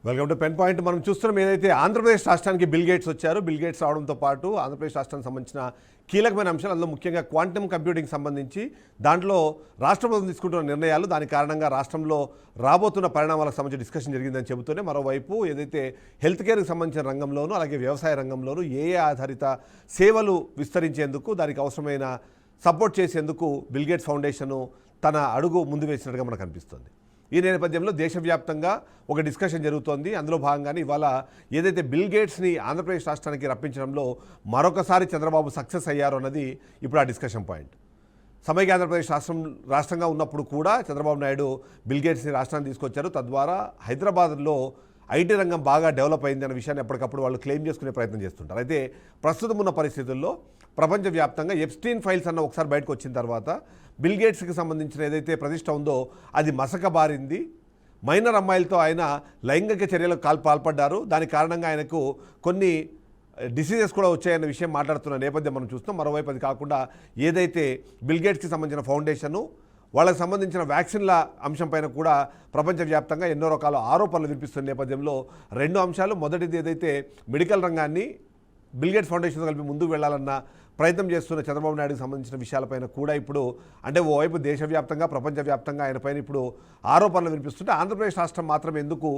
Welcome to pen point. మనం చూస్తున్నాం ఏదైతే ఆంధ్రప్రదేశ్ రాష్ట్రానికి బిల్ గేట్స్ వచ్చారు. బిల్ గేట్స్ రావడంతో పాటు ఆంధ్రప్రదేశ్ రాష్ట్రానికి సంబంధించిన కీలకమైన అంశాలు, అందులో ముఖ్యంగా క్వాంటమ్ కంప్యూటింగ్ సంబంధించి దాంట్లో రాష్ట్ర ప్రభుత్వం తీసుకుంటున్న నిర్ణయాలు, దాని కారణంగా రాష్ట్రంలో రాబోతున్న పరిణామాలకు సంబంధించి డిస్కషన్ జరిగిందని చెబుతూనే, మరోవైపు ఏదైతే హెల్త్ కేర్కి సంబంధించిన రంగంలోనూ అలాగే వ్యవసాయ రంగంలోనూ ఏ ఆధారిత సేవలు విస్తరించేందుకు దానికి అవసరమైన సపోర్ట్ చేసేందుకు బిల్ గేట్స్ ఫౌండేషన్ తన అడుగు ముందు వేసినట్టుగా మనకు అనిపిస్తుంది. ఈ నేపథ్యంలో దేశవ్యాప్తంగా ఒక డిస్కషన్ జరుగుతోంది. అందులో భాగంగానే ఇవాళ ఏదైతే బిల్ గేట్స్ని ఆంధ్రప్రదేశ్ రాష్ట్రానికి రప్పించడంలో మరొకసారి చంద్రబాబు సక్సెస్ అయ్యారు అన్నది ఇప్పుడు ఆ డిస్కషన్ పాయింట్. సమైక్య ఆంధ్రప్రదేశ్ రాష్ట్రంగా ఉన్నప్పుడు కూడా చంద్రబాబు నాయుడు బిల్ గేట్స్ని రాష్ట్రానికి తీసుకొచ్చారు. తద్వారా హైదరాబాద్లో ఐటీ రంగం బాగా డెవలప్ అయింది అనే విషయాన్ని ఎప్పటికప్పుడు వాళ్ళు క్లెయిమ్ చేసుకునే ప్రయత్నం చేస్తుంటారు. అయితే ప్రస్తుతం ఉన్న పరిస్థితుల్లో ప్రపంచవ్యాప్తంగా ఎప్స్టీన్ ఫైల్స్ అన్న ఒకసారి బయటకు వచ్చిన తర్వాత బిల్ గేట్స్కి సంబంధించిన ఏదైతే ప్రతిష్ట ఉందో అది మసకబారింది. మైనర్ అమ్మాయిలతో ఆయన లైంగిక చర్యలకు పాల్పడ్డారు. దాని కారణంగా ఆయనకు కొన్ని డిసీజెస్ కూడా వచ్చాయన్న విషయం మాట్లాడుతున్న నేపథ్యం మనం చూస్తాం. మరోవైపు అది కాకుండా ఏదైతే బిల్ గేట్స్కి సంబంధించిన ఫౌండేషను వాళ్ళకి సంబంధించిన వ్యాక్సిన్ల అంశంపైన కూడా ప్రపంచవ్యాప్తంగా ఎన్నో రకాల ఆరోపణలు వినిపిస్తున్న నేపథ్యంలో రెండు అంశాలు. మొదటిది ఏదైతే మెడికల్ రంగాన్ని బిల్ గేట్స్ ఫౌండేషన్ కలిపి ముందుకు వెళ్లాలన్న ప్రయత్నం చేస్తున్న చంద్రబాబు నాయుడుకి సంబంధించిన విషయాలపైన కూడా ఇప్పుడు అంటే ఓవైపు దేశవ్యాప్తంగా ప్రపంచవ్యాప్తంగా ఆయన పైన ఇప్పుడు ఆరోపణలు వినిపిస్తుంటే ఆంధ్రప్రదేశ్ రాష్ట్రం మాత్రం ఎందుకు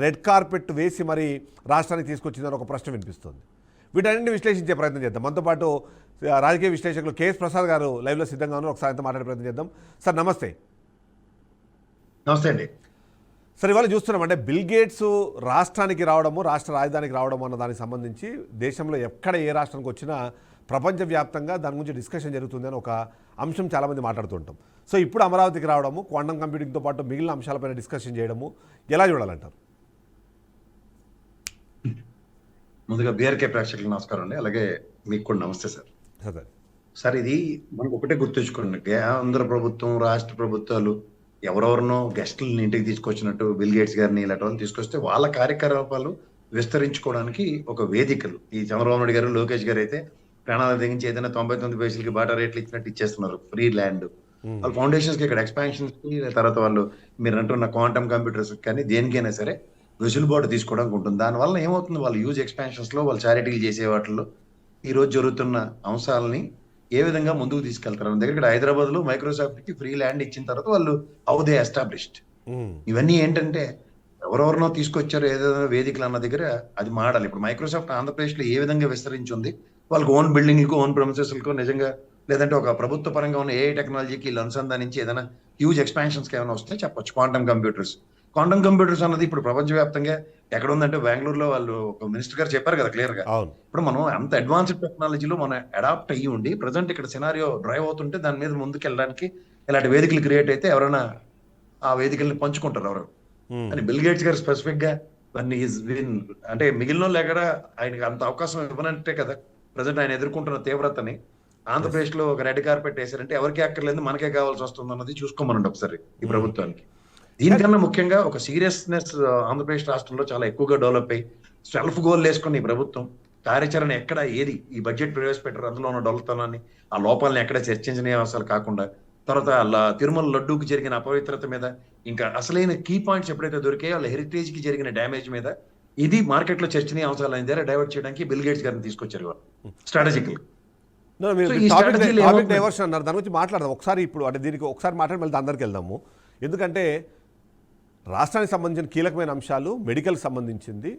రెడ్ కార్పెట్ వేసి మరి రాష్ట్రానికి తీసుకొచ్చిందని ఒక ప్రశ్న వినిపిస్తుంది. వీటన్నింటిని విశ్లేషించే ప్రయత్నం చేద్దాం. మనతో పాటు రాజకీయ విశ్లేషకులు కేఎస్ ప్రసాద్ గారు లైవ్లో సిద్ధంగా ఉన్నారు. ఒకసారి మాట్లాడే ప్రయత్నం చేద్దాం. సార్ నమస్తే. నమస్తే అండి. సార్ ఇవాళ చూస్తున్నాం అంటే బిల్ గేట్స్ రాష్ట్రానికి రావడము, రాష్ట్ర రాజధానికి రావడం అన్న దానికి సంబంధించి దేశంలో ఎక్కడ ఏ రాష్ట్రానికి వచ్చినా ప్రపంచవ్యాప్తంగా దాని గురించి డిస్కషన్ జరుగుతుందని ఒక అంశం చాలామంది మాట్లాడుతుంటాం. సో ఇప్పుడు అమరావతికి రావడము, క్వాంటమ్ కంప్యూటింగ్తో పాటు మిగిలిన అంశాలపైన డిస్కషన్ చేయడము ఎలా చూడాలంటారు? ముందుగా బీఆర్కే ప్రేక్షకులకు నమస్కారం అండి. అలాగే మీకు కూడా నమస్తే సార్. సార్ ఇది మనకు ఒకటే గుర్తుంచుకోండి, ఆంధ్ర ప్రభుత్వం రాష్ట్ర ప్రభుత్వాలు ఎవరెవరినో గెస్టులను ఇంటికి తీసుకొచ్చినట్టు బిల్ గేట్స్ గారిని ఇలాంటి వాళ్ళని తీసుకొస్తే వాళ్ళ కార్యకలాపాలు విస్తరించుకోవడానికి ఒక వేదికలు. ఈ చంద్రబాబు నాయుడు గారు, లోకేష్ గారు అయితే ప్రాణాలు తెగించి ఏదైనా 99 పైసలకి బాటా రేట్లు ఇచ్చినట్టు ఇచ్చేస్తున్నారు. ఫ్రీ ల్యాండ్ వాళ్ళ ఫౌండేషన్స్ కి, ఇక్కడ ఎక్స్పాన్షన్స్ కి, తర్వాత వాళ్ళు మీరు అంటున్న క్వాంటమ్ కంప్యూటర్స్ కానీ దేనికైనా సరే వెసులుబాటు తీసుకోవడానికి ఉంటుంది. దానివల్ల ఏమవుతుంది, వాళ్ళు యూజ్ ఎక్స్పాన్షన్స్ లో వాళ్ళు చారిటీలు చేసే వాటిల్లో ఈ రోజు జరుగుతున్న అంశాలని ఏ విధంగా ముందుకు తీసుకెళ్తారు మన దగ్గర. ఇక్కడ హైదరాబాద్ లో మైక్రోసాఫ్ట్ కి ఫ్రీ ల్యాండ్ ఇచ్చిన తర్వాత వాళ్ళు హౌ దే ఎస్టాబ్లిష్డ్. ఇవన్నీ ఏంటంటే ఎవరెవరినో తీసుకొచ్చారు ఏదైనా వేదికలు అన్న దగ్గర అది మాడాలి. ఇప్పుడు మైక్రోసాఫ్ట్ ఆంధ్రప్రదేశ్ లో ఏ విధంగా విస్తరించింది, వాళ్ళకి ఓన్ బిల్డింగ్లకు, ఓన్ ప్రొమిసెస్లకు నిజంగా లేదంటే ఒక ప్రభుత్వ పరంగా ఉన్న ఏఐ టెక్నాలజీకి అనుసంధానించి ఏదైనా హ్యూజ్ ఎక్స్పాన్షన్స్కి ఏమైనా వస్తే చెప్పొచ్చు. క్వాంటమ్ కంప్యూటర్స్ అన్నది ఇప్పుడు ప్రపంచవ్యాప్తంగా ఎక్కడ ఉందంటే బెంగళూరులో వాళ్ళు ఒక మినిస్టర్ గారు చెప్పారు కదా క్లియర్ గా. ఇప్పుడు మనం అంత అడ్వాన్స్డ్ టెక్నాలజీలో మనం అడాప్ట్ అయ్యి ఉండి ప్రజెంట్ ఇక్కడ సినారియో డ్రైవ్ అవుతుంటే దాని మీద ముందుకు వెళ్ళడానికి ఇలాంటి వేదికలు క్రియేట్ అయితే ఎవరైనా ఆ వేదికల్ని పంచుకుంటారు ఎవరు అని. బిల్ గేట్స్ గారు స్పెసిఫిక్ గా అంటే మిగిలిన లేక ఆయనకి అంత అవకాశం ఇవ్వనంటే కదా ప్రజెంట్ ఆయన ఎదుర్కొంటున్న తీవ్రతని ఆంధ్రప్రదేశ్ లో ఒక రెడ్ కార్పెట్ వేసారంటే ఎవరికి అక్కర్లేదు, మనకే కావాల్సి వస్తుంది అన్నది చూసుకోమనండి ఒకసారి ఈ ప్రభుత్వానికి. దీనికన్నా ముఖ్యంగా ఒక సీరియస్నెస్ ఆంధ్రప్రదేశ్ రాష్ట్రంలో చాలా ఎక్కువగా డెవలప్ అయ్యి సెల్ఫ్ గోల్ వేసుకుని ఈ ప్రభుత్వం కార్యాచరణ ఎక్కడ ఏది ఈ బడ్జెట్ ప్రవేశపెట్టారు అందులో ఉన్న డొల్లతనాన్ని, ఆ లోపాలని ఎక్కడ చర్చించని అవసరాలు కాకుండా, తర్వాత తిరుమల లడ్డూకి జరిగిన అపవిత్రత మీద, ఇంకా అసలైన కీ పాయింట్స్ ఎప్పుడైతే దొరికాయో వాళ్ళ హెరిటేజ్ కి జరిగిన డ్యామేజ్ మీద, ఇది మార్కెట్ లో చర్చనీయ అంశాలు అయిన దగ్గర డైవర్ట్ చేయడానికి బిల్ గేట్స్ గారిని తీసుకొచ్చారు వాళ్ళు స్ట్రాటజికల్. డైవర్షన్ అన్నారు, దాని గురించి మాట్లాడదాం ఒకసారి. ఇప్పుడు అంటే దీనికి ఒకసారి మాట్లాడి మళ్ళీ అందరికి వెళ్దాము. ఎందుకంటే రాష్ట్రానికి సంబంధించిన కీలకమైన అంశాలు మెడికల్కి సంబంధించింది,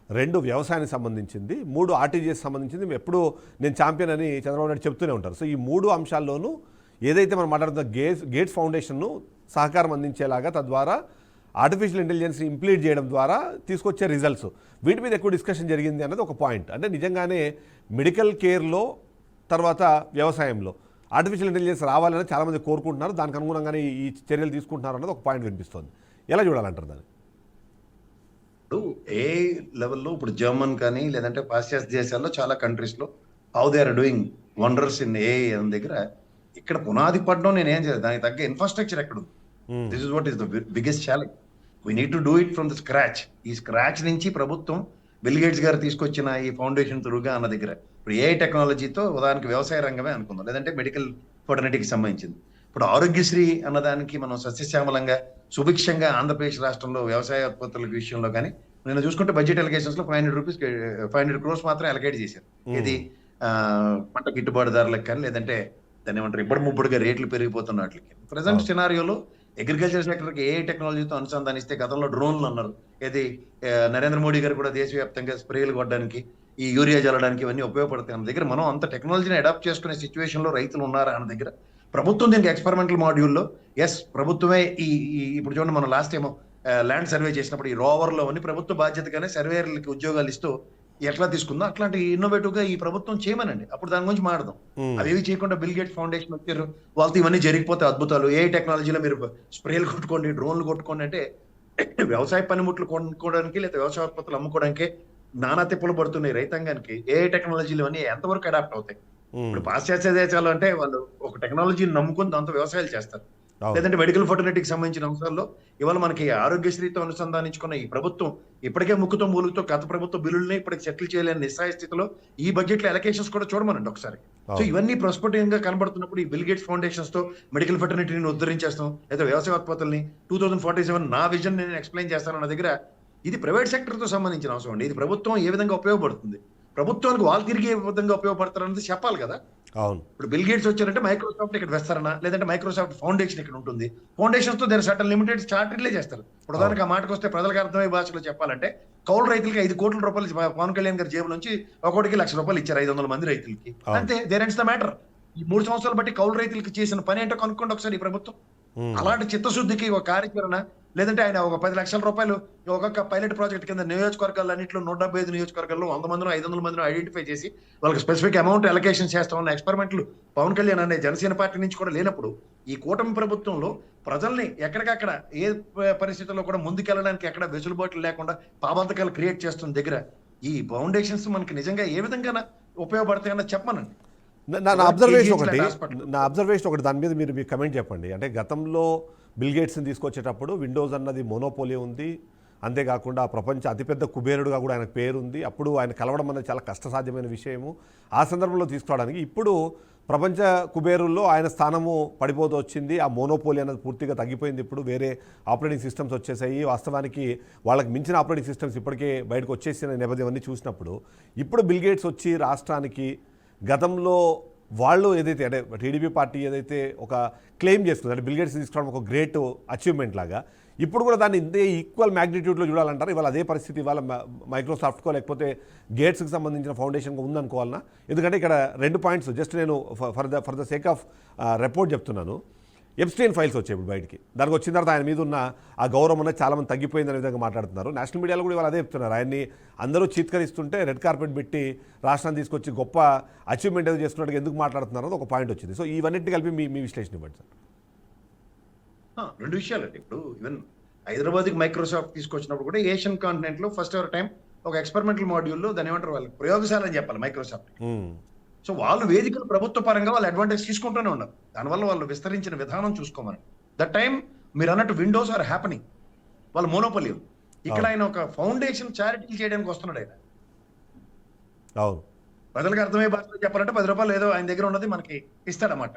2 వ్యవసాయానికి సంబంధించింది, 3 ఆర్టీజీఎస్ సంబంధించింది. ఎప్పుడు నేను ఛాంపియన్ అని చంద్రబాబు నాయుడు చెప్తూనే ఉంటారు. సో ఈ 3 అంశాల్లోనూ ఏదైతే మనం మాట్లాడుతున్న గేట్స్ ఫౌండేషన్ను సహకారం అందించేలాగా, తద్వారా ఆర్టిఫిషియల్ ఇంటెలిజెన్స్ని ఇంప్లీట్ చేయడం ద్వారా తీసుకొచ్చే రిజల్ట్స్, వీటి మీద ఎక్కువ డిస్కషన్ జరిగింది అన్నది ఒక పాయింట్. అంటే నిజంగానే మెడికల్ కేర్లో తర్వాత వ్యవసాయంలో ఆర్టిఫిషియల్ ఇంటెలిజెన్స్ రావాలని చాలామంది కోరుకుంటున్నారు. దానికి అనుగుణంగానే ఈ చర్యలు తీసుకుంటున్నారు అన్నది ఒక పాయింట్ వినిపిస్తుంది. ఎలా చూడాలంటారు దాన్ని? ఏ లెవెల్లో ఇప్పుడు జర్మన్ కానీ లేదంటే పాశ్చాత్య దేశాల్లో చాలా కంట్రీస్ లో how they are doing wonders in a దగ్గర ఇక్కడ పునాది పడడం నేనేం చేయలేదు, దానికి తగ్గ ఇన్ఫ్రాస్ట్రక్చర్ ఎక్కడ ఉంది. This is what is the biggest challenge. We need to do it from the scratch. ఈ స్క్రాచ్ నుంచి ప్రభుత్వం బిల్ గేట్స్ గారు తీసుకొచ్చిన ఈ ఫౌండేషన్ త్రూగా అన్న దగ్గర ఇప్పుడు ఏఐ టెక్నాలజీతో ఉదాహరణకి వ్యవసాయ రంగమే అనుకుందాం, లేదంటే మెడికల్ ఫర్టర్నిటీకి సంబంధించింది. ఇప్పుడు ఆరోగ్యశ్రీ అన్నదానికి మనం సస్యశ్యామలంగా సుభిక్షంగా ఆంధ్రప్రదేశ్ రాష్ట్రంలో వ్యవసాయ ఉత్పత్తుల విషయంలో కానీ నేను చూసుకుంటే బడ్జెట్ అలిగేషన్స్ లో 500 crores మాత్రం అలకేట్ చేశారు. ఇది పంట గిట్టుబాటు ధరలకు కానీ లేదంటే దాన్ని ఏమంటారు ఇబ్బడి ముబ్బడిగా రేట్లు పెరిగిపోతున్న వాటికి. ప్రజెంట్ సినారియోలో అగ్రికల్చర్ సెక్టర్ కి ఏ టెక్నాలజీతో అనుసంధానిస్తే గతంలో డ్రోన్లు అన్నారు, ఏది నరేంద్ర మోడీ గారు కూడా దేశవ్యాప్తంగా స్ప్రేలు కొట్టడానికి ఈ యూరియా జల్లడానికి ఇవన్నీ ఉపయోగపడతాయి అన్న దగ్గర మనం అంత టెక్నాలజీని అడాప్ట్ చేసుకునే సిచ్యువేషన్ లో రైతులు ఉన్నారా అన్న దగ్గర ప్రభుత్వం దీనికి ఎక్స్పెరిమెంటల్ మాడ్యూల్లో ప్రభుత్వమే ఇప్పుడు చూడండి మనం లాస్ట్ ఏమో ల్యాండ్ సర్వే చేసినప్పుడు ఈ రోవర్ లో అన్ని ప్రభుత్వ బాధ్యతగానే సర్వేయర్లకి ఉద్యోగాలు ఇస్తూ ఎట్లా తీసుకుందో అట్లాంటి ఇన్నోవేటివ్ గా ఈ ప్రభుత్వం చేయమనండి, అప్పుడు దాని గురించి మాట్లాడదాం. అవేవి చేయకుండా బిల్ గేట్స్ ఫౌండేషన్ వచ్చారు, వాళ్ళతో ఇవన్నీ జరిగిపోతే అద్భుతాలు, ఏ టెక్నాలజీలో మీరు స్ప్రేలు కొట్టుకోండి, డ్రోన్లు కొట్టుకోండి అంటే వ్యవసాయ పనిముట్లు కొనుక్కోవడానికి లేదా వ్యవసాయ ఉత్పత్తులు అమ్ముకోవడానికి నానా తిప్పలు పడుతున్నాయి రైతాంగానికి. ఏ టెక్నాలజీలు అన్ని ఎంతవరకు అడాప్ట్ అవుతాయి? ఇప్పుడు పాశ్చాత్య దేశాలు అంటే వాళ్ళు ఒక టెక్నాలజీని నమ్ముకుని దాంతో వ్యవసాయాలు చేస్తారు, లేదంటే మెడికల్ ఫర్టిలిటీకి సంబంధించిన అంశాల్లో ఇవాళ మనకి ఆరోగ్యశ్రీతో అనుసంధానించుకున్న ఈ ప్రభుత్వం ఇప్పటికే ముక్కుతో మూలుగుతో గత ప్రభుత్వ బిల్లుల్ని ఇప్పటికి సెటిల్ చేయలేని నిస్సాయ స్థితిలో ఈ బడ్జెట్ లో అలొకేషన్స్ కూడా చూడమనండి ఒకసారి. సో ఇవన్నీ ప్రాస్పెక్టివ్ గా కనబడుతున్నప్పుడు ఈ బిల్ గేట్స్ ఫౌండేషన్స్ తో మెడికల్ ఫర్టిలిటీని ఉద్ధరించేస్తాం లేదా వ్యవసాయ ఉత్పత్తుల్ని 2047 నా విజన్ నేను ఎక్స్ప్లెయిన్ చేస్తానన్న దగ్గర ఇది ప్రైవేట్ సెక్టర్ తో సంబంధించిన అవసరం అండి. ఇది ప్రభుత్వం ఏ విధంగా ఉపయోగపడుతుంది, ప్రభుత్వానికి వాళ్ళు తిరిగి ఏ విధంగా ఉపయోగపడతారన్నది చెప్పాలి కదా. అవును, ఇప్పుడు బిల్ గేట్స్ వచ్చారంటే మైక్రోసాఫ్ట్ ఇక్కడ వేస్తారనా, లేదంటే మైక్రోసాఫ్ట్ ఫౌండేషన్ ఇక్కడ ఉంటుంది, ఫౌండేషన్స్ తో దేర్ సర్టన్ లిమిటెడ్ చార్టర్లే చేస్తారు. ఇప్పుడు ఉదాహరణకు ఆ మాటకు వస్తే ప్రజలకు అర్థమయ్యే భాషలో చెప్పాలంటే కౌలు రైతులకి 5 కోట్ల రూపాయలు పవన్ కళ్యాణ్ గారి జేబు నుంచి ఒక్కోటికి ₹1,00,000 ఇచ్చారు 500 మంది రైతులకి, అంతే. There ends the matter. ఈ 3 సంవత్సరాలు బట్టి కౌలు రైతులకి చేసిన పని ఏంటో కనుక్కోండి ఒకసారి ఈ ప్రభుత్వం. అలాంటి చిత్తశుద్ధికి ఒక కార్యాచరణ, లేదంటే ఆయన ఒక ₹10,00,000 ఒక్కొక్క పైలట్ ప్రాజెక్ట్ కింద నియోజకవర్గాలన్నింటిలో 175 నియోజకవర్గాల్లో 100 మందినో 500 మందినో ఐడెంటిఫై చేసి వాళ్ళకి స్పెసిఫిక్ అమౌంట్ అలొకేషన్ చేస్తామన్న ఎక్స్పెరిమెంట్లు పవన్ కళ్యాణ్ అనే జనసేన పార్టీ నుంచి కూడా లేనప్పుడు ఈ కూటమి ప్రభుత్వంలో ప్రజల్ని ఎక్కడికక్కడ ఏ పరిస్థితుల్లో కూడా ముందుకెళ్ళడానికి ఎక్కడ వెసులుబాట్లు లేకుండా పాబంతకాలు క్రియేట్ చేస్తున్న దగ్గర ఈ ఫౌండేషన్స్ మనకి నిజంగా ఏ విధంగా ఉపయోగపడతాయన్న చెప్పమనండి. నా అబ్జర్వేషన్ ఒకటి దాని మీద మీరు కమెంట్ చెప్పండి. అంటే గతంలో బిల్ గేట్స్ని తీసుకొచ్చేటప్పుడు విండోస్ అన్నది మోనోపోలీ ఉంది, అంతేకాకుండా ప్రపంచ అతిపెద్ద కుబేరుడుగా కూడా ఆయనకు పేరుంది. అప్పుడు ఆయన కలవడం అనేది చాలా కష్టసాధ్యమైన విషయము. ఆ సందర్భంలో తీసుకురావడానికి ఇప్పుడు ప్రపంచ కుబేరుల్లో ఆయన స్థానము పడిపోతూ వచ్చింది. ఆ మోనోపోలీ అనేది పూర్తిగా తగ్గిపోయింది. ఇప్పుడు వేరే ఆపరేటింగ్ సిస్టమ్స్ వచ్చేసాయి. వాస్తవానికి వాళ్ళకి మించిన ఆపరేటింగ్ సిస్టమ్స్ ఇప్పటికే బయటకు వచ్చేసిన నేపథ్యం అన్నీ చూసినప్పుడు ఇప్పుడు బిల్ గేట్స్ వచ్చి రాష్ట్రానికి గతంలో వాళ్ళు ఏదైతే అంటే టీడీపీ పార్టీ ఏదైతే ఒక క్లెయిమ్ చేసుకుంది అంటే బిల్ గేట్స్ తీసుకోవడం ఒక గ్రేట్ అచీవ్మెంట్ లాగా, ఇప్పుడు కూడా దాన్ని ఇంతే ఈక్వల్ మ్యాగ్నిట్యూడ్లో చూడాలంటారు. ఇవాళ అదే పరిస్థితి ఇవాళ మైక్రోసాఫ్ట్కో లేకపోతే గేట్స్కి సంబంధించిన ఫౌండేషన్గా ఉందనుకోవాలన్నా? ఎందుకంటే ఇక్కడ 2 పాయింట్స్ జస్ట్ నేను for the sake of report చెప్తున్నాను. ఎప్స్టైన్ ఫైల్స్ వచ్చాయి ఇప్పుడు బయటికి. దానికి వచ్చిన తర్వాత ఆయన మీద ఉన్న ఆ గౌరవం అనేది చాలామంది తగ్గిపోయిందనే విధంగా మాట్లాడుతున్నారు. నేషనల్ మీడియాలో కూడా ఇవాళ అదే చెప్తున్నారు. ఆయన్ని అందరూ చీత్కరిస్తుంటే రెడ్ కార్పెట్ పెట్టి రాష్ట్రాన్ని తీసుకొచ్చి గొప్ప అచీవ్మెంట్ ఏదో చేస్తున్నట్టుగా ఎందుకు మాట్లాడుతున్నారు అది ఒక పాయింట్ వచ్చింది. సో ఇవన్నింటినీ కలిపి మీ విశ్లేషణ ఇవ్వండి సార్. 2 విషయాలండి. ఇప్పుడు ఈవెన్ హైదరాబాద్కి మైక్రోసాఫ్ట్ తీసుకొచ్చినప్పుడు కూడా ఏషియన్ కాంటినెంట్ లో ఫస్ట్ ఎవర్ టైం ఒక ఎక్స్పెరిమెంటల్ మాడ్యూల్లో దాని ఏమంటారు వాళ్ళు ప్రయోగశాల అని చెప్పాలి మైక్రోసాఫ్ట్. సో వాళ్ళు వేదికలు ప్రభుత్వ పరంగా వాళ్ళు అడ్వాంటేజ్ తీసుకుంటూనే ఉన్నారు. దానివల్ల వాళ్ళు విస్తరించిన విధానం చూసుకోమని. దట్ టైం మీరు అన్నట్టు విండోస్ ఆర్ హ్యాపెనింగ్, వాళ్ళు మోనోపలి. ఇక్కడ ఆయన ఒక ఫౌండేషన్ చారిటీ చేయడానికి వస్తున్నాడు. ఆయన ప్రజలకు అర్థమయ్యే భాషలో చెప్పాలంటే ₹10 ఏదో ఆయన దగ్గర ఉన్నది మనకి ఇస్తాడన్నమాట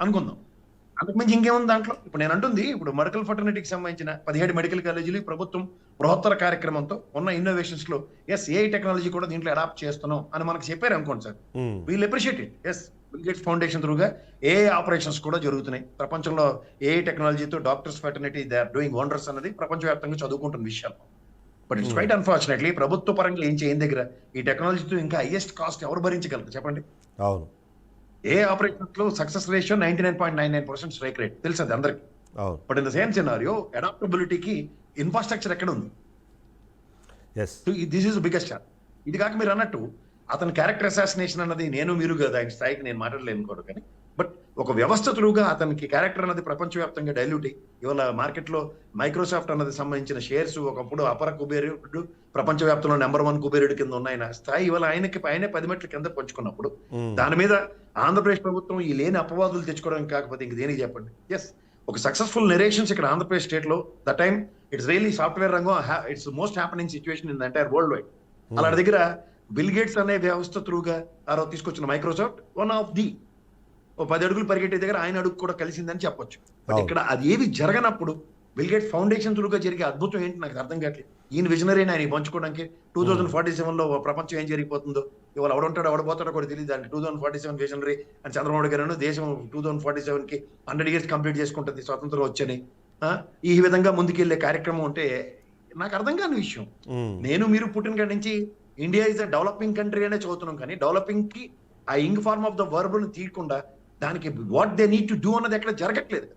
అనుకుందాం. అంతకుమించి ఇంకేముంది దాంట్లో? ఇప్పుడు నేను అంటుంది ఇప్పుడు మెడికల్ ఫర్టర్నిటీకి సంబంధించిన 17 మెడికల్ కాలేజీలు ప్రభుత్వం బృహత్తర కార్యక్రమంతో ఉన్న ఇన్నోవేషన్స్ లో ఏఐ టెక్నాలజీ కూడా దీంట్లో అడాప్ట్ చేస్తున్నాం అని మనకు చెప్పారు అనుకోండి sir. We'll appreciate it. Bill Gates foundation త్రూగా ఏఐ ఆపరేషన్స్ కూడా జరుగుతున్నాయి. ప్రపంచంలో ఏఐ టెక్నాలజీతో doctors fraternity they are doing wonders అన్నది ప్రపంచవ్యాప్తంగా చదువుకుంటున్న విషయాలు. బట్ ఇట్స్ క్వైట్ అన్ఫార్చునేట్లీ ప్రభుత్వ పరంగా ఏం చేయని దగ్గర ఈ టెక్నాలజీతో ఇంకా హైయెస్ట్ కాస్ట్ ఎవరు భరించగలరు చెప్పండి? అవును, ఏ ఆపరేషన్స్ లో సక్సెస్ రేషియో 99.99% స్ట్రైక్ రేట్ తెలుసు అది అందరికి. But in the same scenario అడాప్టబిలిటీకి ఇన్ఫ్రాస్ట్రక్చర్ ఎక్కడ ఉంది? This is biggest challenge. ఇది కాక మీరు అన్నట్టు అతని క్యారెక్టర్ అసాసినేషన్ అన్నది నేను మీరు కదా ఆయన స్థాయికి నేను మాట్లాడలేను కూడా, కానీ బట్ ఒక వ్యవస్థ త్రూగా అతనికి క్యారెక్టర్ అన్నది ప్రపంచవ్యాప్తంగా డైల్యూట్ అయ్యి ఇవాళ మార్కెట్ లో మైక్రోసాఫ్ట్ అన్నది సంబంధించిన షేర్స్ ఒకప్పుడు అపర కుబేరుడు ప్రపంచవ్యాప్తంలో నెంబర్ 1 కుబేరుడు కింద ఉన్న స్థాయి ఇవాళ ఆయనే 10 మెట్ల కింద పంచుకున్నప్పుడు దాని మీద ఆంధ్రప్రదేశ్ ప్రభుత్వం ఈ లేని అపవాదులు తెచ్చుకోవడానికి కాకపోతే ఇంక దేనికి చెప్పండి? ఒక సక్సెస్ఫుల్ నెరేషన్స్ ఇక్కడ ఆంధ్రప్రదేశ్ స్టేట్ లో the time it's really software రంగం it's most happening situation in the entire world wide. అలాంటి దగ్గర బిల్ గేట్స్ అనే వ్యవస్థ త్రూగా తీసుకొచ్చిన మైక్రోసాఫ్ట్ వన్ ఆఫ్ ది 10 అడుగులు పరిగెట్టే దగ్గర ఆయన అడుగు కూడా కలిసిందని చెప్పొచ్చు. బట్ ఇక్కడ అది ఏవి జరగనప్పుడు బిల్ గేట్స్ ఫౌండేషన్ త్రూగా జరిగే అద్భుతం ఏంటి నాకు అర్థం కావట్లేదు. ఈయన విజనరీని ఆయన పంచుకోవడానికి 2047లో ప్రపంచం ఏం జరిగిపోతుందో, ఇవాళ ఎవడుంటాడో ఎవడబోతాడో కూడా తెలియదు. అంటే 2047 విజనరీ అని చంద్రబాబు గారు దేశం 2047కి 100 years కంప్లీట్ చేసుకుంటుంది స్వతంత్రం వచ్చని ఈ విధంగా ముందుకెళ్లే కార్యక్రమం ఉంటే నాకు అర్థం కాని విషయం. నేను మీరు పుట్టిన కాడి నుంచి India is a developing country అనే చదువుతున్నాం, కానీ డెవలపింగ్ కి ఆ ఇంగ్ ఫార్మ్ ఆఫ్ ద వర్బ్ ని తీయకుండా దానికి what they need to do అన్నది ఎక్కడ జరగట్లేదు.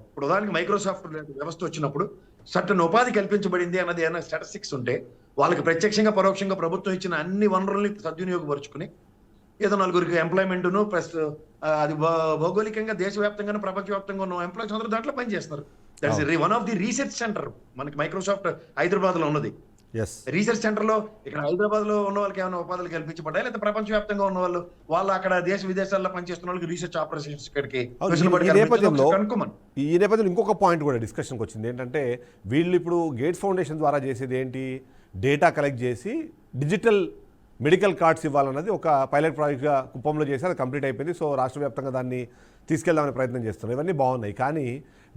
ఇప్పుడు ఉదాహరణకి మైక్రోసాఫ్ట్ వ్యవస్థ వచ్చినప్పుడు సర్టన్ ఉపాధి కల్పించబడింది అన్నది ఏమైనా స్టాటిస్టిక్స్ ఉంటే వాళ్ళకి ప్రత్యక్షంగా పరోక్షంగా ప్రభుత్వం ఇచ్చిన అన్ని వనరుల్ని సద్వినియోగపరుచుకుని ఏదో నలుగురికి ఎంప్లాయ్మెంట్ను ప్లస్ అది భౌగోళికంగా దేశవ్యాప్తంగా ప్రపంచవ్యాప్తంగా ఉన్న ఎంప్లాయీస్ అందరూ దాంట్లో పనిచేస్తున్నారు. That is one of the research centre మనకి మైక్రోసాఫ్ట్ హైదరాబాద్ లో ఉన్నది. రీసెర్చ్ సెంటర్ లో ఇక్కడ హైదరాబాద్ లో ఉన్న వాళ్ళకి ఏమైనా ఉపాధులు కల్పించబడ్డాయి, లేదా ప్రపంచవ్యాప్తంగా ఉన్న వాళ్ళు అక్కడ దేశ విదేశాల్లో పనిచేస్తున్న వాళ్ళకి రీసెర్చ్ ఆపరేషన్స్ ఇక్కడికి ఈ నేపథ్యంలో ఇంకొక పాయింట్ కూడా డిస్కషన్కి వచ్చింది. ఏంటంటే వీళ్ళు ఇప్పుడు గేట్స్ ఫౌండేషన్ ద్వారా చేసేది ఏంటి, డేటా కలెక్ట్ చేసి డిజిటల్ మెడికల్ కార్డ్స్ ఇవ్వాలన్నది ఒక పైలట్ ప్రాజెక్ట్గా కుప్పంలో చేసి అది కంప్లీట్ అయిపోయింది. సో రాష్ట్ర వ్యాప్తంగా దాన్ని తీసుకెళ్దామనే ప్రయత్నం చేస్తున్నారు. ఇవన్నీ బాగున్నాయి, కానీ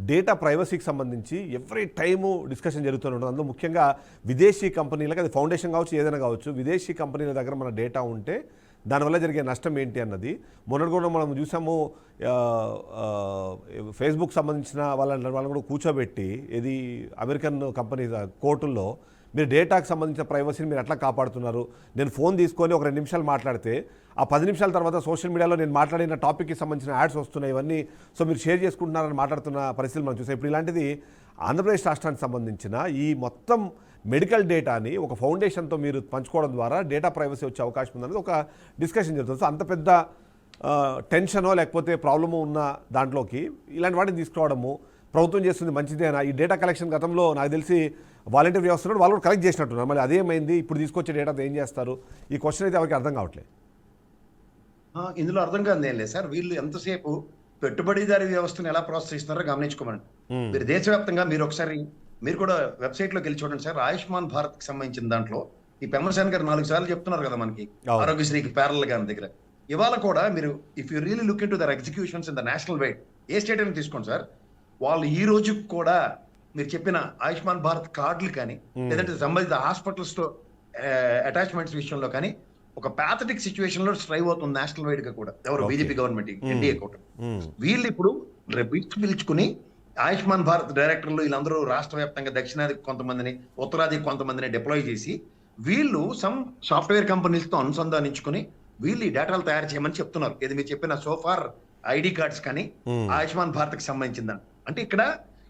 డేటా ప్రైవసీకి సంబంధించి ఎవ్రీ టైము డిస్కషన్ జరుగుతూనే ఉంటుంది. అందులో ముఖ్యంగా విదేశీ కంపెనీలకు, అది ఫౌండేషన్ కావచ్చు ఏదైనా కావచ్చు, విదేశీ కంపెనీల దగ్గర మన డేటా ఉంటే దానివల్ల జరిగే నష్టం ఏంటి అన్నది మొన్నటి కూడా మనం చూసాము. ఫేస్బుక్ సంబంధించిన వాళ్ళని కూడా కూర్చోబెట్టి ఇది అమెరికన్ కంపెనీ కోర్టుల్లో మీరు డేటాకు సంబంధించిన ప్రైవసీని మీరు ఎట్లా కాపాడుతున్నారు, నేను ఫోన్ తీసుకొని ఒక 2 నిమిషాలు మాట్లాడితే ఆ 10 నిమిషాల తర్వాత సోషల్ మీడియాలో నేను మాట్లాడిన టాపిక్కి సంబంధించిన యాడ్స్ వస్తున్నాయి, ఇవన్నీ సో మీరు షేర్ చేసుకుంటున్నారని మాట్లాడుతున్న పరిస్థితులు మనం చూసాం. ఇప్పుడు ఇలాంటిది ఆంధ్రప్రదేశ్ రాష్ట్రానికి సంబంధించిన ఈ మొత్తం మెడికల్ డేటాని ఒక ఫౌండేషన్తో మీరు పంచుకోవడం ద్వారా డేటా ప్రైవసీ వచ్చే అవకాశం ఉందనేది ఒక డిస్కషన్ జరుగుతుంది. సో అంత పెద్ద టెన్షనో లేకపోతే ప్రాబ్లమో ఉన్న దాంట్లోకి ఇలాంటి వాటిని తీసుకురావడము ప్రభుత్వం చేస్తుంది మంచిదేనా? ఈ డేటా కలెక్షన్ గతంలో నాకు తెలిసి వాలంటీర్ వ్యవస్థలో వాళ్ళు కూడా కలెక్ట్ చేసినట్టున్నారు, మళ్ళీ అదేమైంది, ఇప్పుడు తీసుకొచ్చే డేటాతో ఏం చేస్తారు? ఈ క్వశ్చన్ అయితే ఎవరికి అర్థం కావట్లేదు. ఇందులో అర్థం కాదు ఏం లేదు సార్. వీళ్ళు ఎంతసేపు పెట్టుబడిదారీ వ్యవస్థను ఎలా ప్రోత్సహిస్తున్నారో గమనించుకోమని. మీరు దేశవ్యాప్తంగా మీరు కూడా వెబ్సైట్ లోకి వెళ్ళి చూడండి సార్. ఆయుష్మాన్ భారత్ కి సంబంధించిన దాంట్లో ఈ పెమ్మసాని గారు 4 సార్లు చెప్తున్నారు కదా మనకి ఆరోగ్యశ్రీకి ప్యారల్ గా దగ్గర. ఇవాళ కూడా మీరు if you really look in to their executions in the national wide A state అని తీసుకోండి సార్, వాళ్ళు ఈ రోజు కూడా మీరు చెప్పిన ఆయుష్మాన్ భారత్ కార్డులు కానీ లేదంటే సంబంధిత హాస్పిటల్స్ తో అటాచ్మెంట్స్ విషయంలో కానీ ఒక ప్యాథటిక్ సిచ్యువేషన్ లో స్ట్రైవ్ అవుతుంది నేషనల్ వైడ్ గా కూడా. ఎవరు బీజేపీ గవర్నమెంట్ ఎన్డీఏ కూటమి వీళ్ళు ఇప్పుడు పిలుచుకుని ఆయుష్మాన్ భారత్ డైరెక్టర్లు వీళ్ళందరూ రాష్ట్ర వ్యాప్తంగా దక్షిణాది కొంతమందిని ఉత్తరాది కొంతమందిని డిప్లాయ్ చేసి వీళ్ళు సమ్ సాఫ్ట్వేర్ కంపెనీలతో అనుసంధానించుకుని వీళ్ళు ఈ డేటాలు తయారు చేయమని చెప్తున్నారు. ఇది మీరు చెప్పిన సోఫార్ ఐడి కార్డ్స్ కానీ ఆయుష్మాన్ భారత్ కి సంబంధించిందని. అంటే ఇక్కడ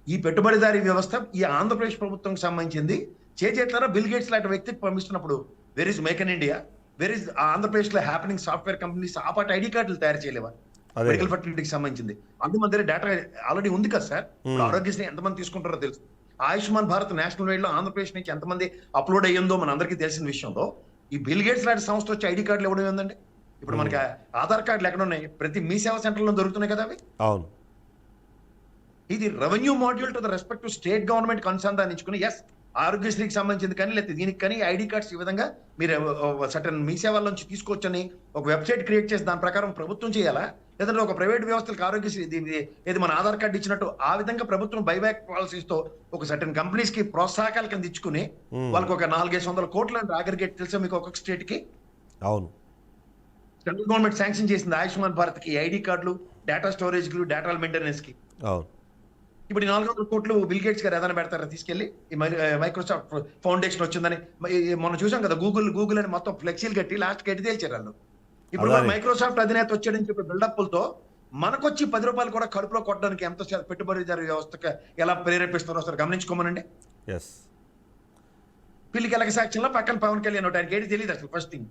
ఈ పెట్టుబడిదారీ వ్యవస్థ ఈ ఆంధ్రప్రదేశ్ ప్రభుత్వంకి సంబంధించింది చేతులారా బిల్ గేట్స్ లాంటి వ్యక్తికి పంపిస్తున్నప్పుడు where is make in India, where is Andhra Pradesh లో హ్యాపెనింగ్ సాఫ్ట్వేర్ కంపెనీస్ ఆ పాటు ఐడి కార్డులు తయారు చేయలేవా మెడికల్ ఫర్టిలిటీకి సంబంధించింది? అందుకు మన దగ్గర డేటా ఆల్రెడీ ఉంది కదా సార్. ఆరోగ్యశ్రీ ఎంతమంది తీసుకుంటారో తెలుసు. ఆయుష్మాన్ భారత్ నేషనల్ వైడ్ లో ఆంధ్రప్రదేశ్ నుంచి ఎంతమంది అప్లోడ్ అయ్యిందో మన అందరికీ తెలిసిన విషయంలో ఈ బిల్ గేట్స్ లాంటి సంస్థ వచ్చి ఐడి కార్డులు ఇవ్వడం ఏందండి? ఇప్పుడు మనకి ఆధార్ కార్డులు ఎక్కడ ఉన్నాయి? ప్రతి మీ సేవా సెంటర్ లో దొరుకుతున్నాయి కదా అవి. అవును, ఇది revenue module to the respect to state government అనుసంధానించుకుని ఎస్ ఆరోగ్యశ్రీకి సంబంధించింది కానీ లేకపోతే దీనికి కానీ ఐడి కార్డ్స్ ఈ విధంగా మీరు సర్టన్ మీ సేవల నుంచి తీసుకోవచ్చని ఒక వెబ్సైట్ క్రియేట్ చేసి దాని ప్రకారం ప్రభుత్వం చేయాలా, లేదంటే ఒక ప్రైవేట్ వ్యవస్థలకు ఆరోగ్యశ్రీ ఏది మన ఆధార్ కార్డు ఇచ్చినట్టు ఆ విధంగా ప్రభుత్వం బైబ్యాక్ పాలసీస్ తో ఒక సర్టన్ కంపెనీస్ కి ప్రోత్సాహకాల కింద ఇచ్చుకుని వాళ్ళకి ఒక 400-500 కోట్ల అగ్రిగేట్ తెలుసా మీకు ఒక్కొక్క స్టేట్ కి? అవును, సెంట్రల్ గవర్నమెంట్ శాంక్షన్ చేసింది ఆయుష్మాన్ భారత్ కి ఐడి కార్డులు, డేటా స్టోరేజ్ లు, డేటా మెయింటెనెన్స్ కి. ఇప్పుడు 400 కోట్లు బిల్ గేట్స్ గారు ఏదైనా పెడతారా తీసుకెళ్లి? ఈ మైక్రోసాఫ్ట్ ఫౌండేషన్ వచ్చిందని మనం చూసాం కదా, గూగుల్ అని మొత్తం ఫ్లెక్సీలు కట్టి లాస్ట్ గట్టి తేల్చారు వాళ్ళు. ఇప్పుడు మైక్రోసాఫ్ట్ అధినేత వచ్చాడని చెప్పి బిల్డప్లతో మనకొచ్చి 10 రూపాయలు కూడా కడుపులో కొట్టడానికి ఎంత పెట్టుబడిదారు వ్యవస్థకు ఎలా ప్రేరేపిస్తున్నారో సార్ గమనించుకోమనండి. పిల్లికి ఎలక సాక్ష్యంలో పక్కన పవన్ కళ్యాణ్ ఆయనకి ఏంటి తెలియదు అసలు ఫస్ట్ థింగ్.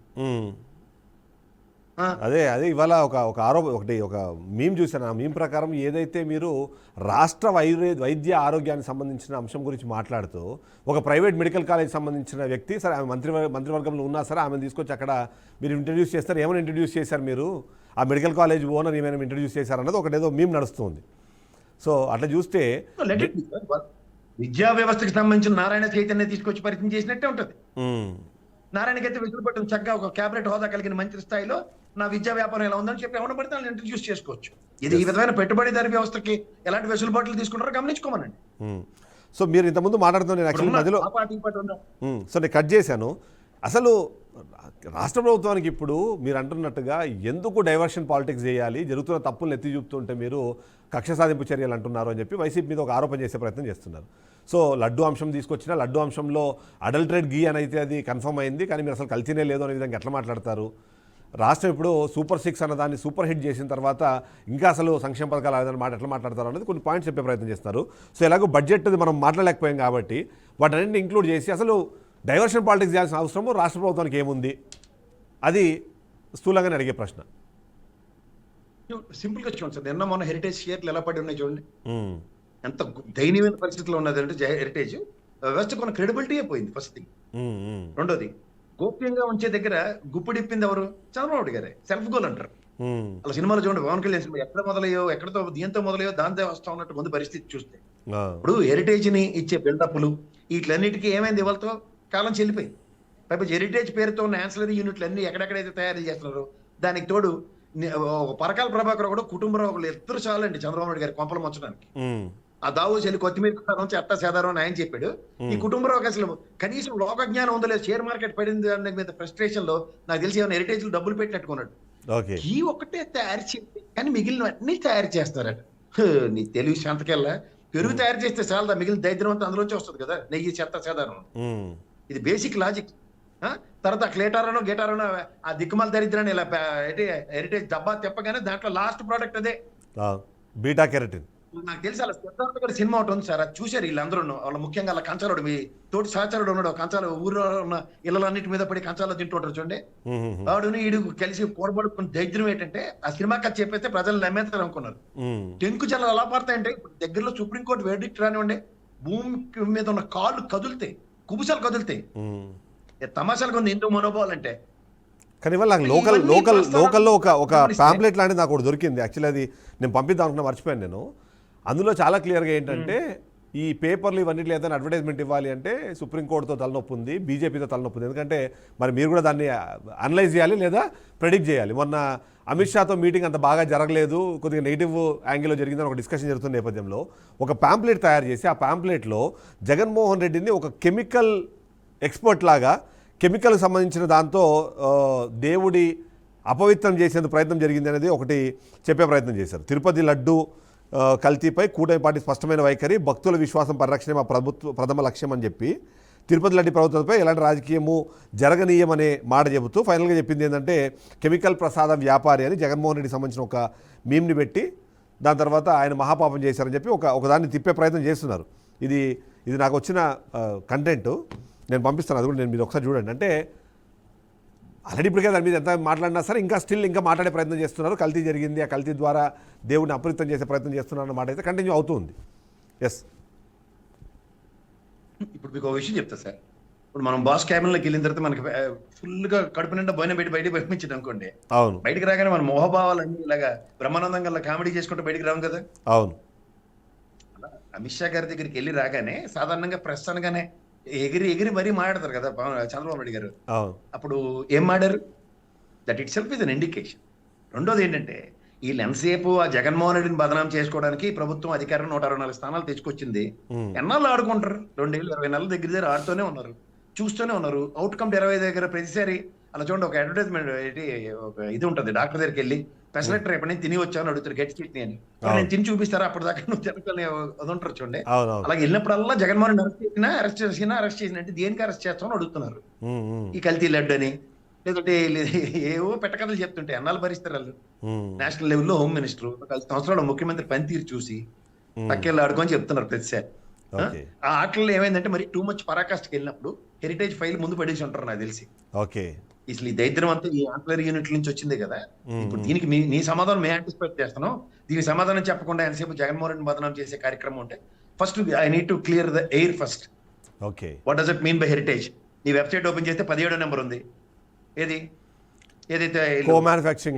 అదే ఇవాళ ఒక మీమ్ చూసాను. ఆ మీమ్ ప్రకారం ఏదైతే మీరు రాష్ట్ర వైద్య ఆరోగ్యానికి సంబంధించిన అంశం గురించి మాట్లాడుతూ ఒక ప్రైవేట్ మెడికల్ కాలేజ్ సంబంధించిన వ్యక్తి సరే ఆమె మంత్రివర్గంలో ఉన్నా సరే ఆమెను తీసుకొచ్చి అక్కడ మీరు ఇంట్రడ్యూస్ చేస్తారు, ఏమైనా ఇంట్రడ్యూస్ చేశారు మీరు, ఆ మెడికల్ కాలేజ్ ఓనర్ ఏమైనా ఇంట్రడ్యూస్ చేశారన్నది ఒకటేదో మీమ్ నడుస్తుంది. సో అట్లా చూస్తే విద్యా వ్యవస్థకు సంబంధించిన నారాయణ చైతన్య తీసుకొచ్చి పరిచయం చేసినట్టే ఉంటుంది. నారాయణకైతే వెసులుపట్టు చక్కగా ఒక క్యాబినెట్ హోదా కలిగిన మంత్రి స్థాయిలో నా విద్యా వ్యాపారం ఎలా ఉందని చెప్పి ఎవరిని పడితే వాళ్ళు ఇంట్రడ్యూస్ చేసుకోవచ్చు. ఇది ఈ విధమైన పెట్టుబడిదారీ వ్యవస్థకి ఎలాంటి వెసులుబాట్లు తీసుకుంటారో గమనించుకోమనండి. సో మీరు ఇంతకుముందు మాట్లాడుతున్న నేను యాక్చువల్లీ మధ్యలో ఆ పార్టీ ఈ పార్టీ ఉన్నా. సో నేను కట్ చేశాను. అసలు రాష్ట్ర ప్రభుత్వానికి ఇప్పుడు మీరు అంటున్నట్టుగా ఎందుకు డైవర్షన్ పాలిటిక్స్ చేయాలి, జరుగుతున్న తప్పులను ఎత్తి చూపుతుంటే మీరు కక్ష సాధింపు చర్యలు అంటున్నారు అని చెప్పి వైసీపీ మీద ఒక ఆరోపణ చేసే ప్రయత్నం చేస్తున్నారు. సో లడ్డు అంశం తీసుకొచ్చిన లడ్డు అంశంలో అడల్టరేట్ గీ అని అయితే అది కన్ఫర్మ్ అయింది, కానీ మీరు అసలు కల్తీనే లేదు అనే విధంగా ఎట్లా మాట్లాడతారు? రాష్ట్రం ఇప్పుడు సూపర్ 6 అన్న దాన్ని సూపర్ హిట్ చేసిన తర్వాత ఇంకా అసలు సంక్షేమ పథకాలు అనే మాట ఎట్లా మాట్లాడతారు అనేది కొన్ని పాయింట్స్ చెప్పే ప్రయత్నం చేస్తారు. సో ఎలాగో బడ్జెట్ మనం మాట్లాడలేకపోయాం కాబట్టి వాటన్నింటిని ఇంక్లూడ్ చేసి అసలు డైవర్షన్ పాలిటిక్స్ చేయాల్సిన అవసరము రాష్ట్ర ప్రభుత్వానికి ఏముంది, అది స్థూలంగానే అడిగే ప్రశ్న. సింపుల్ గా చూడండి సార్, నిన్న మొన్న హెరిటేజ్ షేర్లు ఎలా పడి ఉన్నాయి చూడండి. ఎంత దయనీయమైన పరిస్థితిలో ఉన్నది అంటే హెరిటేజ్ వ్యవస్థ కొన్ని క్రెడిబిలిటీ అయిపోయింది. First thing. రెండోది, గోప్యంగా ఉంచే దగ్గర గుప్పిడిప్పింది ఎవరు? చంద్రబాబు నాయుడు గారే. సెల్ఫ్ గోల్ అంటారు అలా. సినిమాలో చూడండి, పవన్ కళ్యాణ్ సినిమా ఎక్కడ మొదలయ్యో, ఎక్కడతో దీంతో మొదలయ్యో దాంతో వస్తా ఉన్నట్టు ముందు పరిస్థితి చూస్తే, ఇప్పుడు హెరిటేజ్ ని ఇచ్చే బిల్డప్లు వీటిలన్నిటికీ ఏమైంది? ఇవాళతో కాలం చెల్లిపోయింది. పైపు హెరిటేజ్ పేరుతో ఉన్న యాన్సిలరీ యూనిట్లు అన్ని ఎక్కడెక్కడైతే తయారు చేస్తున్నారో దానికి తోడు పరకాల ప్రభాకర్ కూడా కుటుంబం ఒకళ్ళు ఇద్దరు చాలండి చంద్రబాబు నాయుడు గారి కొంపలు ముంచడానికి. ఆ దావు చెల్లి కొత్తిమీర చెత్త సేదారం అని ఆయన చెప్పాడు. ఈ కుటుంబరావు అసలు కనీసం లోక జ్ఞానం ఉందో లేదు. షేర్ మార్కెట్ పడింది అనే మీద ఫ్రస్ట్రేషన్ లో నాకు తెలిసి ఏమైనా హెరిటేజ్ లో డబ్బులు పెట్టినట్టుకున్నాడు. ఈ ఒక్కటే తయారు చేసి కానీ మిగిలినవన్నీ తయారు చేస్తారట. నీ తెలివి శాంతకెళ్ళ పెరుగు తయారు చేస్తే చాలా మిగిలిన దరిద్రం అంతా అందులోంచి వస్తుంది కదా, నెయ్యి చెత్త సేదారం. ఇది బేసిక్ లాజిక్. తర్వాత క్లేటారనో గేటారనో ఆ దిక్కుమాల దరిద్రాన్ని ఇలా హెరిటేజ్ డబ్బా తెప్పగానే దాంట్లో లాస్ట్ ప్రోడక్ట్ అదే బీటా కెరటిన్. నాకు తెలిసి అలా సిద్ధార్థ గారి సినిమా ఒకటి ఉంది సార్, అది చూశారు వీళ్ళందరూ. వాళ్ళ ముఖ్యంగా అలా కంచాలుడు, మీ తోటి సహచరుడు ఉన్నాడు, కంచాలు ఊరిలో ఉన్న ఇళ్ళన్నిటి మీద పడి కంచాలు తింటుంటారు చూడండి. వాడుని ఈడు కలిసి కూడబడుకున్న దరిద్రం ఏంటంటే ఆ సినిమా కథ చెప్పేస్తే ప్రజలు నమ్మేస్తారు అనుకున్నారు. టెంకు జల్లు ఎలా పడతాయంటే ఇప్పుడు దగ్గరలో సుప్రీంకోర్టు వెర్డిక్ట్ రానివ్వండి, భూమి మీద ఉన్న కాళ్ళు కదులుతాయి, కుబుసాలు కదులుతాయి. తమాషాలు కొంది హిందూ మనోభావాలు అంటే. కానీ ఇవాళ లోకల్లో ఒక పాంప్లెట్ లాంటిది నాకు ఒకటి దొరికింది. యాక్చువల్లీ అది నేను పంపిద్దాం అనుకున్నా, మర్చిపోయాను నేను. అందులో చాలా క్లియర్గా ఏంటంటే ఈ పేపర్లు ఇవన్నిటి ఏదైనా అడ్వర్టైజ్మెంట్ ఇవ్వాలి అంటే సుప్రీంకోర్టుతో తలనొప్పి ఉంది, బీజేపీతో తలనొప్పి ఉంది. ఎందుకంటే మరి మీరు కూడా దాన్ని అనలైజ్ చేయాలి లేదా ప్రెడిక్ట్ చేయాలి. మొన్న అమిత్ షాతో మీటింగ్ అంత బాగా జరగలేదు, కొద్దిగా నెగిటివ్ యాంగిల్లో జరిగిందని ఒక డిస్కషన్ జరుగుతున్న నేపథ్యంలో ఒక పాంప్లెట్ తయారు చేసి ఆ పాంప్లెట్లో జగన్మోహన్ రెడ్డిని ఒక కెమికల్ ఎక్స్పర్ట్ లాగా కెమికల్కి సంబంధించిన దాంతో దేవుడి అపవిత్రం చేసేందుకు ప్రయత్నం జరిగింది అనేది ఒకటి చెప్పే ప్రయత్నం చేశారు. తిరుపతి లడ్డు కల్తీపై కూటమి పార్టీ స్పష్టమైన వైఖరి, భక్తుల విశ్వాసం పరిరక్షణ మా ప్రథమ లక్ష్యం అని చెప్పి తిరుపతి లడ్డు ప్రభుత్వంపై ఎలాంటి రాజకీయము జరగనీయమనే మాట చెబుతూ ఫైనల్గా చెప్పింది ఏంటంటే కెమికల్ ప్రసాద వ్యాపారి అని జగన్మోహన్ రెడ్డికి సంబంధించిన ఒక మీమ్ని పెట్టి దాని తర్వాత ఆయన మహాపాపం చేశారని చెప్పి ఒకదాన్ని తిప్పే ప్రయత్నం చేస్తున్నారు. ఇది నాకు వచ్చిన కంటెంట్ నేను పంపిస్తాను, అది కూడా నేను మీరు ఒకసారి చూడండి. అంటే ఆల్రెడీ ఇప్పటికే దాని మీద ఎంత మాట్లాడినా సరే ఇంకా మాట్లాడే ప్రయత్నం చేస్తున్నారు. కల్తీ జరిగింది, ఆ కల్తీ ద్వారా దేవుడిని అపవిత్రం చేసే ప్రయత్నం చేస్తున్నారు అన్న మాట అయితే కంటిన్యూ అవుతుంది. ఎస్, ఇప్పుడు మీకు ఒక విషయం చెప్తా సార్. ఇప్పుడు మనం బాస్ క్యాబిన్లోకి వెళ్ళిన తర్వాత మనకి ఫుల్గా కడుపు నిండా బోయిన పెట్టి బయటకు పంపించింది అనుకోండి, అవును, బయటకు రాగానే మన మోహభావాలన్నీ ఇలాగా బ్రహ్మానందం గల్లా కామెడీ చేసుకుంటూ బయటకు రావు కదా. అవును, అమిత్ షా గారి దగ్గరికి వెళ్ళి రాగానే సాధారణంగా ప్రెస్ అనగానే ఎగిరి మరీ మాట్లాడతారు కదా చంద్రబాబు నాయుడు గారు. అప్పుడు ఏం మాడారు? That itself is an indication. రెండోది ఏంటంటే వీళ్ళు ఎంతసేపు ఆ జగన్మోహన్ రెడ్డిని బదనాం చేసుకోవడానికి ప్రభుత్వం అధికారం 164 స్థానాలు తెచ్చుకొచ్చింది. ఎన్నాళ్ళు ఆడుకుంటారు? 2 ఏళ్ళు 20 నెలల దగ్గర ఆడుతూనే ఉన్నారు, చూస్తూనే ఉన్నారు. అవుట్కమ్ 20 దగ్గర ప్రతిసారి అలా చూడండి, ఒక అడ్వర్టైజ్మెంట్ ఇది ఉంటుంది, డాక్టర్ దగ్గరికి వెళ్ళి స్పెషలిస్ట్ రేపు నేను తిని వచ్చాను అడుగుతారు గట్టి కిడ్నీ అని. నేను తిని చూపిస్తారా అప్పటిదాకా నువ్వు జనకల్ని అది ఉంటారు చూడండి. అలాగే వెళ్ళినప్పుడల్లా జగన్మోహన్ అరెస్ట్ చేసిన అంటే దేనికి అరెస్ట్ చేస్తామని అడుగుతున్నారు. ఈ కల్తీ లడ్డు అని లేదంటే ఏవో పెట్టకథలు చెప్తుంటే ఎన్నాళ్ళు భరిస్తారు వాళ్ళు. నేషనల్ లెవెల్లో హోమ్ మినిస్టర్ 10 సంవత్సరాలు ముఖ్యమంత్రి పనితీరు చూసి పక్కెళ్ళి ఆడుకొని చెప్తున్నారు ప్రతిసారి. ఆ ఆటల్లో ఏమైందంటే మరి టూ మచ్ పరాకాష్ఠకి వెళ్ళినప్పుడు హెరిటేజ్ ఫైల్ ముందు పడేసి ఉంటారు నాకు తెలిసి. అసలు ఈ దరిద్రం అంతా ఈ ఆన్సిలరీ యూనిట్ నుంచి వచ్చింది కదా. ఇప్పుడు దీనికి నీ సమాధానం మేము యాంటిసిపేట్ చేస్తున్నాం. దీనికి సమాధానం చెప్పకుండా ఎంతసేపు జగన్మోహన్ రెడ్డి బదనాం చేసే కార్యక్రమం ఉంటే first I need to clear the air first. What does it mean by heritage? నీ వెబ్సైట్ ఓపెన్ చేస్తే 17వ నెంబర్ ఉంది. ఏదైతే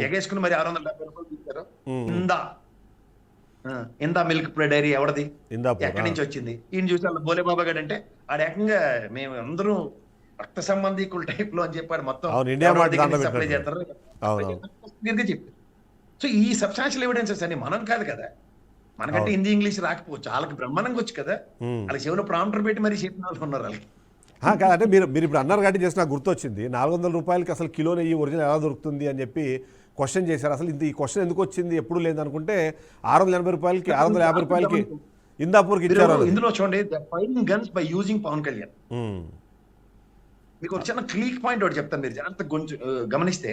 ఎగేసుకుని మరి 670 రూపాయలు తీశారో ఇందా మిల్క్ డైరీ ఎవరిది, ఎక్కడి నుంచి వచ్చింది? ఈయన చూసి వాళ్ళ బోలే బాబా గారు అంటే ఆడ ఏకంగా మేము అందరూ రక్త సంబంధికుల టైప్ లో అని చెప్పాడు. మొత్తం సప్లై చేస్తారు చెప్పారు. సో ఈ సబ్స్టాన్షియల్ ఎవిడెన్సెస్ అని మనం కాదు కదా, మనకంటే హిందీ ఇంగ్లీష్ రాకపోవచ్చు, వాళ్ళకి బ్రహ్మాండంగా వచ్చు కదా. వాళ్ళకి చెవిలో ప్రాంప్టర్ పెట్టి మరి చెప్పిన వాళ్ళు ఉన్నారు వాళ్ళకి. కాదంటే మీరు ఇప్పుడు అన్నారు కాబట్టి చేసి నాకు గుర్తొచ్చింది, 400 రూపాయలకి అసలు కిలో నెయ్యి ఒరిజినల్ ఎలా దొరుకుతుంది అని చెప్పి క్వశ్చన్ చేశారు. అసలు ఈ క్వశ్చన్ ఎందుకు వచ్చింది, ఎప్పుడు లేదనుకుంటే 680 రూపాయలకి 650 రూపాయలకి ఇందాపూర్కి ఇచ్చారు. ఇందులో చూడండి, firing guns by using Pawan Kalyan. మీకు ఒక చిన్న క్లీక్ పాయింట్ ఒకటి చెప్తాను, మీరు జాగ్రత్త కొంచెం గమనిస్తే,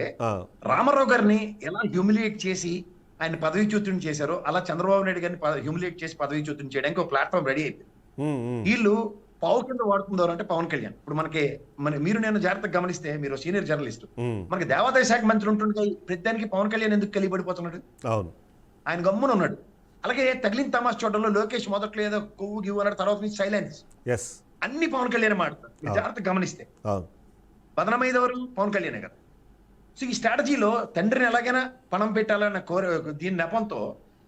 రామారావు గారిని ఎలా హ్యూమిలియేట్ చేసి ఆయన పదవీచ్యుతుని చేశారో అలా చంద్రబాబు నాయుడు గారిని హ్యూమిలియేట్ చేసి పదవీచ్యుతుని చేయడానికి ఒక ప్లాట్ఫామ్ రెడీ అయిపోయింది. వీళ్ళు పావు కింద వాడుతుందారు అంటే పవన్ కళ్యాణ్. ఇప్పుడు మీరు నేను జాగ్రత్తగా గమనిస్తే, మీరు సీనియర్ జర్నలిస్ట్, మనకి దేవాదాయ శాఖ మంత్రి ఉంటుండగా ప్రతిదానికి పవన్ కళ్యాణ్ ఎందుకు కలిపడిపోతున్నాడు? అవును, ఆయన గమ్మున ఉన్నాడు. అలాగే తగిలిన తమాషా చూడడంలో లోకేష్ మొదట్లో ఏదో కొవ్వు గివ్వు అన్నాడు, తర్వాత నుంచి సైలెన్స్. అన్ని పవన్ కళ్యాణ్ మాట్లాడతారు, మీరు జాగ్రత్తగా గమనిస్తే. బదనమైదవరు పవన్ కళ్యాణే కదా. సో ఈ స్ట్రాటజీలో తండ్రిని ఎలాగైనా పణం పెట్టాలన్న దీని నెపంతో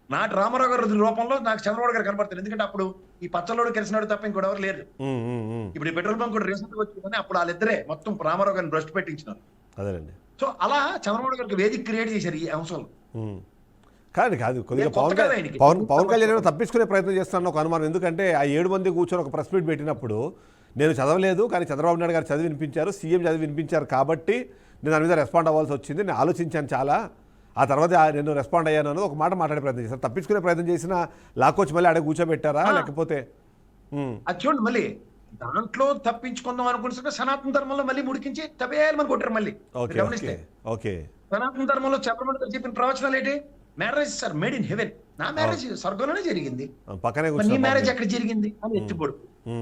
నాటి రామారావు గారి రూపంలో నాకు చంద్రబాబు గారు కనబడతారు. ఎందుకంటే అప్పుడు ఈ పచ్చలోడు కలిసినాడు తప్ప ఇంకోటి ఎవరు లేరు. ఇప్పుడు ఈ పెట్రోల్ బంక్ కూడా రీసెంట్ గా వచ్చిందని అప్పుడు వాళ్ళిద్దరే మొత్తం రామారావు గారిని భ్రష్టు పెట్టించినారు. సో అలా చంద్రబాబు గారికి వేదిక క్రియేట్ చేశారు ఈ అంశాలు. కాదు కొద్దిగా పవన్ కళ్యాణ్ తప్పించుకునే ప్రయత్నం చేస్తాను ఒక అనుమానం. ఎందుకంటే ఆ 7 మంది కూర్చొని ఒక ప్రెస్ మీట్ పెట్టినప్పుడు నేను చదవలేదు, కానీ చంద్రబాబు నాయుడు గారు చదివి వినిపించారు, సీఎం చదివి వినిపించారు కాబట్టి నేను దాని మీద రెస్పాండ్ అవ్వాల్సి వచ్చింది, నేను ఆలోచించాను చాలా, ఆ తర్వాత నేను రెస్పాండ్ అయ్యాను అన్నది ఒక మాట మాట్లాడే ప్రయత్నం చేశారు. తప్పించుకునే ప్రయత్నం చేసిన లాక్కొచ్చి మళ్ళీ అడే కూర్చోబెట్టారా లేకపోతే? అది చూడండి, మళ్ళీ దాంట్లో తప్పించుకుందాం అనుకుంటే సనాతన ధర్మంలో మళ్ళీ ముడికించి తప్పేయాలని కొట్టారు మళ్ళీ. సనాతన ధర్మంలో చంద్రబాబు గారు చెప్పిన ప్రవచనాలు ఏంటి? Marriage sir made in heaven, నా మ్యారేజ్ స్వర్గంలోనే జరిగింది, నీ మ్యారేజ్ ఎక్కడ జరిగింది అని ఎత్తిపోడు.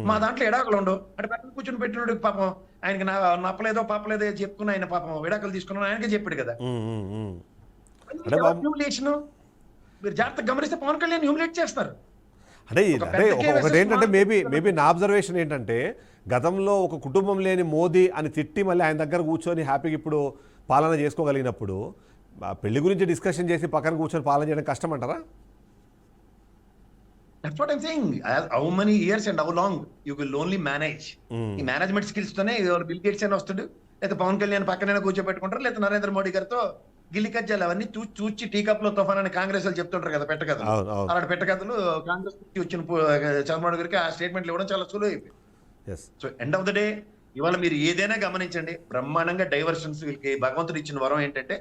మా దాంట్లో ఎడాకులు ఉండవు అంటే పక్కన కూర్చొని పెట్టినోడు పాపం ఆయనకి నప్పలేదో పాపలేదో చెప్పుకుని ఆయన పాపం విడాకులు తీసుకున్నాను ఆయనకే చెప్పాడు కదా. మీరు జాగ్రత్తగా గమనిస్తే పవన్ కళ్యాణ్ హ్యూమిలేట్ చేస్తారు. అంటే ఒకటి ఏంటంటే మేబీ నా అబ్జర్వేషన్ ఏంటంటే, గతంలో ఒక కుటుంబం లేని మోదీ అని తిట్టి మళ్ళీ ఆయన దగ్గర కూర్చొని హ్యాపీగా ఇప్పుడు పాలన చేసుకోగలిగినప్పుడు పెళ్లి గురించి డిస్కషన్ చేసి పక్కన కూర్చొని పాలన చేయడం కష్టం అంటారా? That's what I'm saying. How many years and how long you will only manage? ఈ మేనేజ్మెంట్ స్కిల్స్ తోనే బిల్ గేట్స్ అని వస్తాడు, లేదా పవన్ కళ్యాణ్ పక్కనైనా కూర్చోబెట్టుకుంటారు, లేదా నరేంద్ర మోడీ గారితో గిల్లి కజ్జాలు అవన్నీ చూచి టీ కప్ లో తుఫాన్ అని కాంగ్రెస్ వాళ్ళు చెప్తుంటారు కదా పెట్టకథలు. అలాంటి పెట్టకథలు కాంగ్రెస్ వచ్చిన చంద్రబాబు గారికి ఆ స్టేట్మెంట్లు ఇవ్వడం చాలా సులువు అయిపోయింది. So end of the day ఇవాళ మీరు ఏదైనా గమనించండి, బ్రహ్మాండంగా డైవర్షన్స్ వీళ్ళకి భగవంతుడు ఇచ్చిన వరం ఏంటంటే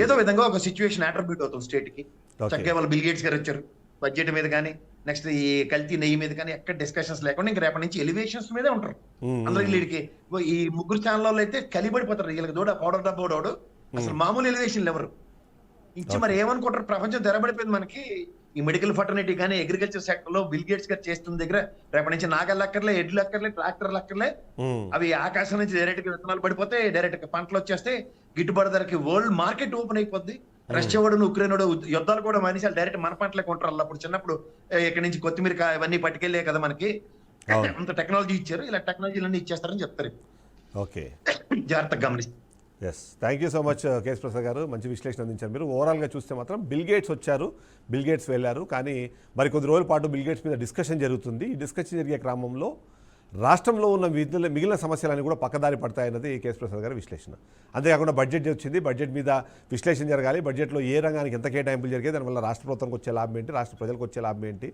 ఏదో విధంగా ఒక సిచ్యువేషన్ అట్రిబ్యూట్ అవుతుంది స్టేట్ కి. చక్కగా వాళ్ళు బిల్ గేట్స్ గారు వచ్చారు, బడ్జెట్ మీద కానీ నెక్స్ట్ ఈ కల్తీ నెయ్యి మీద కానీ ఎక్కడ డిస్కషన్స్ లేకుండా ఇంక రేపటి నుంచి ఎలివేషన్స్ మీదే ఉంటారు అందరూ. వీళ్ళకి ఈ ముగ్గురు ఛానల్ అయితే కలిపడిపోతారు, వీళ్ళకి దూడ పౌడర్ డబ్బోడోడు అసలు మామూలు ఎలివేషన్లు ఎవరు ఇచ్చి మరి ఏమనుకుంటారు. ప్రపంచం తెరబడిపోయింది మనకి. ఈ మెడికల్ ఫర్టర్నిటీ కానీ అగ్రికల్చర్ సెక్టర్ లో బిల్ గేట్స్ గారు చేస్తున్న దగ్గర రేపటి నుంచి నాగల్లక్కర్లే, ఎడ్లు అక్కర్లే, ట్రాక్టర్లు అక్కర్లే, అవి ఆకాశం నుంచి డైరెక్ట్ గా విత్తనాలు పడిపోతే డైరెక్ట్ గా పంటలు వచ్చేస్తే గిట్టుబాటు ధరకి వరల్డ్ మార్కెట్ ఓపెన్ అయిపోద్ది. రష్యా వాడు ఉక్రెయిన్ వాడు యుద్ధాలు కూడా మనిషి డైరెక్ట్ మన పంటలే కొంటారు. అప్పుడు చిన్నప్పుడు ఇక్కడ నుంచి కొత్తిమీర ఇవన్నీ పట్టుకెళ్లే కదా మనకి, అంత టెక్నాలజీ ఇచ్చారు, ఇలా టెక్నాలజీలన్నీ ఇచ్చేస్తారని చెప్తారు. ఓకే, జాగ్రత్తగా గమనిస్తారు. Thank you so much KS Prasad గారు, మంచి విశ్లేషణ అందించారు. మీరు ఓవరాల్గా చూస్తే మాత్రం బిల్ గేట్స్ వచ్చారు, బిల్ గేట్స్ వెళ్ళారు, కానీ మరి కొద్ది రోజుల పాటు బిల్ గేట్స్ మీద డిస్కషన్ జరుగుతుంది. ఈ డిస్కషన్ జరిగే క్రమంలో రాష్ట్రంలో ఉన్న మిగిలిన సమస్యలన్నీ కూడా పక్కదారి పడతాయన్నది కేఎస్ ప్రసాద్ గారి విశ్లేషణ. అంతేకాకుండా బడ్జెట్ వచ్చింది, బడ్జెట్ మీద విశ్లేషణ జరగాలి, బడ్జెట్లో ఏ రంగానికి ఎంత కేటాయింపులు జరిగాయి, దానివల్ల రాష్ట్ర ప్రభుత్వానికి వచ్చే లాభం ఏంటి, రాష్ట్ర ప్రజలకు వచ్చే లాభం ఏంటి,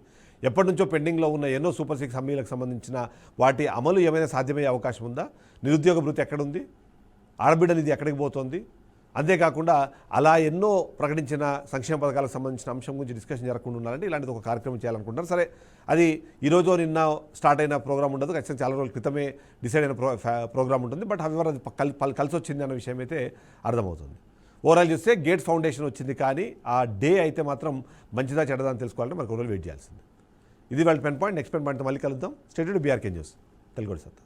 ఎప్పటి నుంచో పెండింగ్లో ఉన్న ఎన్నో సూపర్ 6 హామీలకు సంబంధించిన వాటి అమలు ఏమైనా సాధ్యమయ్యే అవకాశం ఉందా, నిరుద్యోగ భృతి ఎక్కడుంది, ఆడబిడ్డ నిధి ఎక్కడికి పోతుంది, అంతేకాకుండా అలా ఎన్నో ప్రకటించిన సంక్షేమ పథకాలకు సంబంధించిన అంశం గురించి డిస్కషన్ జరగకుండా ఉండాలంటే ఇలాంటిది ఒక కార్యక్రమం చేయాలనుకుంటున్నారు. సరే, అది ఈరోజు నిన్న స్టార్ట్ అయిన ప్రోగ్రామ్ ఉండదు, ఖచ్చితంగా చాలా రోజుల క్రితమే డిసైడ్ అయిన ప్రోగ్రామ్ ఉంటుంది. బట్ హవెవర్ అది కలిసి వచ్చింది అన్న విషయం అయితే అర్థమవుతుంది. ఓవరాల్ చూస్తే గేట్స్ ఫౌండేషన్ వచ్చింది, కానీ ఆ డే అయితే మాత్రం మంచిదా చెడ్డదా అని తెలుసుకోవాలంటే మనకు రోజులు వెయిట్ చేయాల్సింది. ఇది వాళ్ళ పెన్ పాయింట్. నెక్స్ట్ పెన్ పాయింట్తో మళ్ళీ కలుద్దాం. స్టేట్ బీఆర్కే న్యూస్ తెలుగు సత్తా.